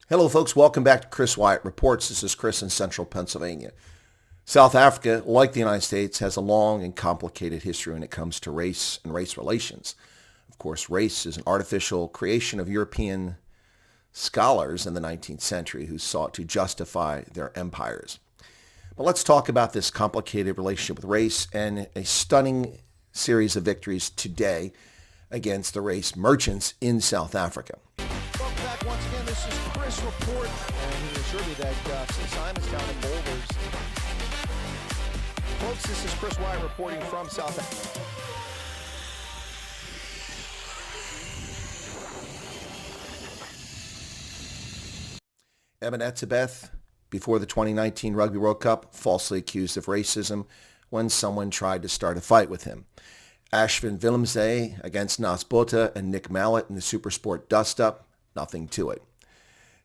Hello, folks. Welcome back to Chris Wyatt Reports. This is Chris in central Pennsylvania. South Africa, like the United States, has a long and complicated history when it comes to race and race relations. Of course, race is an artificial creation of European scholars in the 19th century who sought to justify their empires. But let's talk about this complicated relationship with race and a stunning series of victories today against the race merchants in South Africa. Welcome back once again. This is Chris Report, and he assured me that since I'm in town in Boulders, folks, this is Chris Wyatt reporting from South Africa. Eben Etzebeth, before the 2019 Rugby World Cup, falsely accused of racism when someone tried to start a fight with him. Ashvin Willemse against Nas Botha and Nick Mallett in the Supersport dust-up, nothing to it.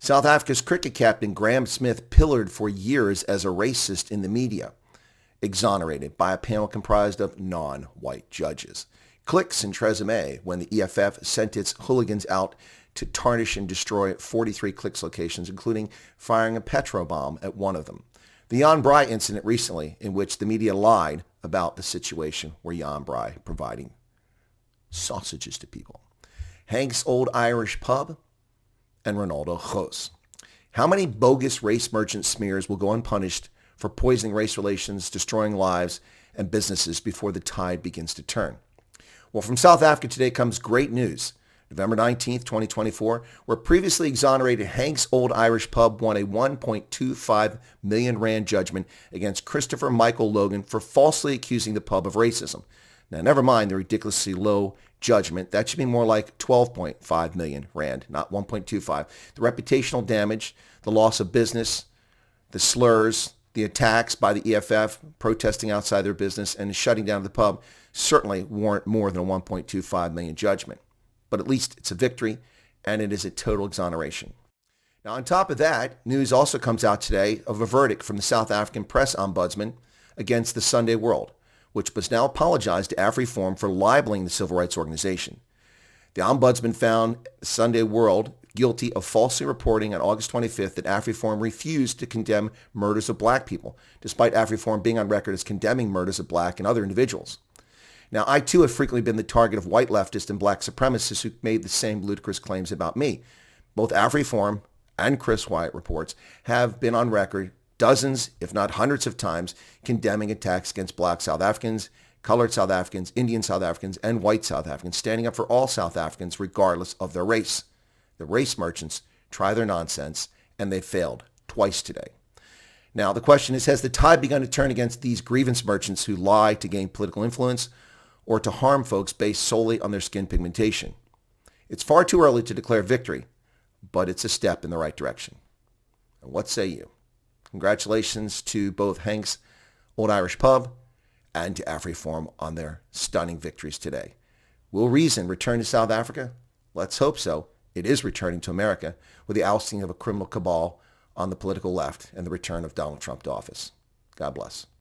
South Africa's cricket captain Graham Smith pillared for years as a racist in the media, exonerated by a panel comprised of non-white judges. Clicks in Tresemme when the EFF sent its hooligans out to tarnish and destroy 43 Clicks locations, including firing a petrol bomb at one of them. The Jan Bry incident recently, in which the media lied about the situation where Jan Bry providing sausages to people. Hank's Old Irish Pub and Ronaldo Gos. How many bogus race merchant smears will go unpunished for poisoning race relations, destroying lives and businesses before the tide begins to turn? Well, from South Africa today comes great news. November 19th, 2024, where previously exonerated Hank's Old Irish Pub won a 1.25 million rand judgment against Christopher Michael Logan for falsely accusing the pub of racism. Now, never mind the ridiculously low judgment. That should be more like 12.5 million rand, not 1.25. The reputational damage, the loss of business, the slurs, the attacks by the EFF protesting outside their business and shutting down the pub certainly warrant more than a 1.25 million judgment. But at least it's a victory, and it is a total exoneration. Now, on top of that, news also comes out today of a verdict from the South African Press Ombudsman against the Sunday World, which must now apologize to AfriForum for libeling the civil rights organization. The Ombudsman found the Sunday World guilty of falsely reporting on August 25th that AfriForum refused to condemn murders of black people, despite AfriForum being on record as condemning murders of black and other individuals. Now, I too have frequently been the target of white leftists and black supremacists who made the same ludicrous claims about me. Both AfriForum and Chris Wyatt Reports have been on record dozens, if not hundreds of times, condemning attacks against black South Africans, colored South Africans, Indian South Africans, and white South Africans, standing up for all South Africans regardless of their race. The race merchants try their nonsense, and they failed twice today. Now, the question is, has the tide begun to turn against these grievance merchants who lie to gain political influence or to harm folks based solely on their skin pigmentation? It's far too early to declare victory, but it's a step in the right direction. And what say you? Congratulations to both Hank's Old Irish Pub and to AfriForum on their stunning victories today. Will reason return to South Africa? Let's hope so. It is returning to America with the ousting of a criminal cabal on the political left and the return of Donald Trump to office. God bless.